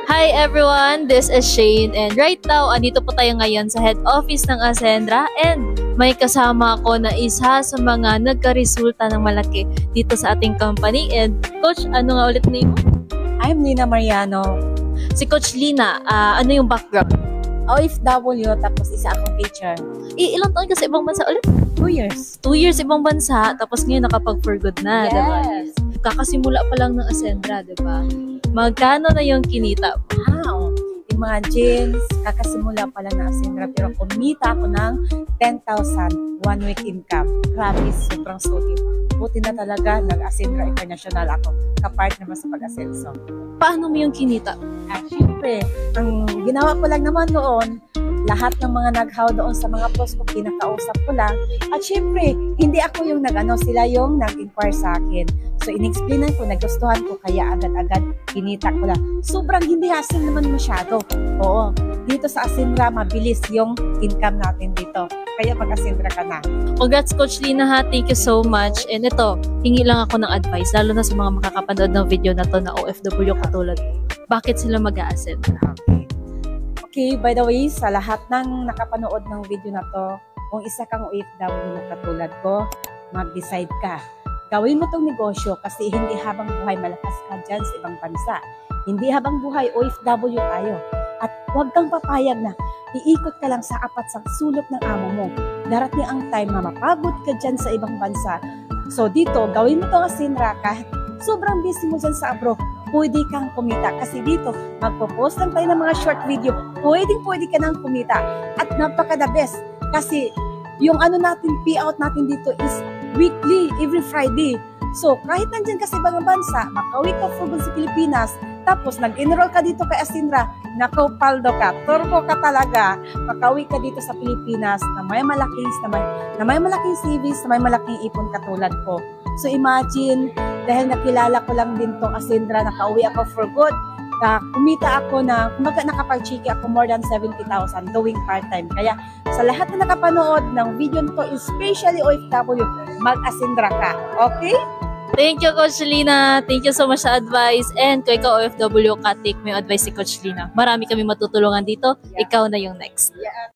Hi everyone, this is Shane and right now, andito po tayo ngayon sa head office ng Ascendra and may kasama ako na isa sa mga nagka-resulta ng malaki dito sa ating company. And Coach, ano nga ulit name mo? I'm Lina Mariano. Si Coach Lina, ano yung background? OFW, tapos isa akong teacher. Ilang taon ka sa ibang bansa ulit? 2 years. 2 years ibang bansa, tapos ngayon nakapag-for good na, Yes. diba? Kakasimula pa lang ng Ascendra, diba? Magkano na yung kinita mo? Wow! Imagine, kakasimula pa lang na Ascendra, pero kumita ako ng 10,000 one week income. Grabe, sobrang sulit. Buti na talaga, nag-Ascendra International ako. Kapart naman sa pag-asenso. Paano mo yung kinita? At syempre, ang ginawa ko lang naman noon, lahat ng mga naghaw doon sa mga post ko, kinakausap ko lang. At syempre, hindi ako yung sila yung nag-inquire sa akin. So, in-explainan ko, nagustuhan ko, kaya agad-agad kinita ko lang. Sobrang hindi hassle naman masyado. Oo, dito sa Ascendra, mabilis yung income natin dito. Kaya mag-Ascendra ka na. Congrats Coach Lina ha, thank you so much. And ito, hingi lang ako ng advice, lalo na sa mga makakapanood ng video na to na OFW katulad mo. Bakit sila mag-a-Ascendra? Okay, by the way, sa lahat ng nakapanood ng video na to, kung isa kang OFW na katulad ko, mag-decide ka. Gawin mo tong negosyo kasi hindi habang buhay malakas ka dyan sa ibang bansa. Hindi habang buhay OFW tayo. At huwag kang papayag na iikot ka lang sa apat sa sulok ng amo mo. Darating ang time na mapagod ka dyan sa ibang bansa. So dito, gawin mo tong Ascendra kahit sobrang busy mo dyan sa abroad, pwede kang kumita. Kasi dito, magpo-post lang tayo ng mga short video, pwede ka nang kumita. At napaka-the best. Kasi yung natin, payout natin dito is weekly, every Friday. So, kahit nandyan ka sa ibang bansa, makauwi ka for good sa Pilipinas, tapos nag-enroll ka dito kay Ascendra, nako, paldo ka, turbo ka talaga, makauwi ka dito sa Pilipinas na may malaking savings, na may malaking ipon katulad ko. So, imagine, dahil nakilala ko lang din tong Ascendra, nakauwi ako for good, kumita ako na, kumbaga nakapag-chiki ako more than 70,000 doing part-time. Kaya sa lahat na nakapanood ng video nito, especially OFW, mag-Ascendra ka. Okay? Thank you Coach Lina, thank you so much sa advice. And kung ikaw OFW ka, take mo yung advice si Coach Lina. Marami kami matutulungan dito, ikaw na yung next. Yeah.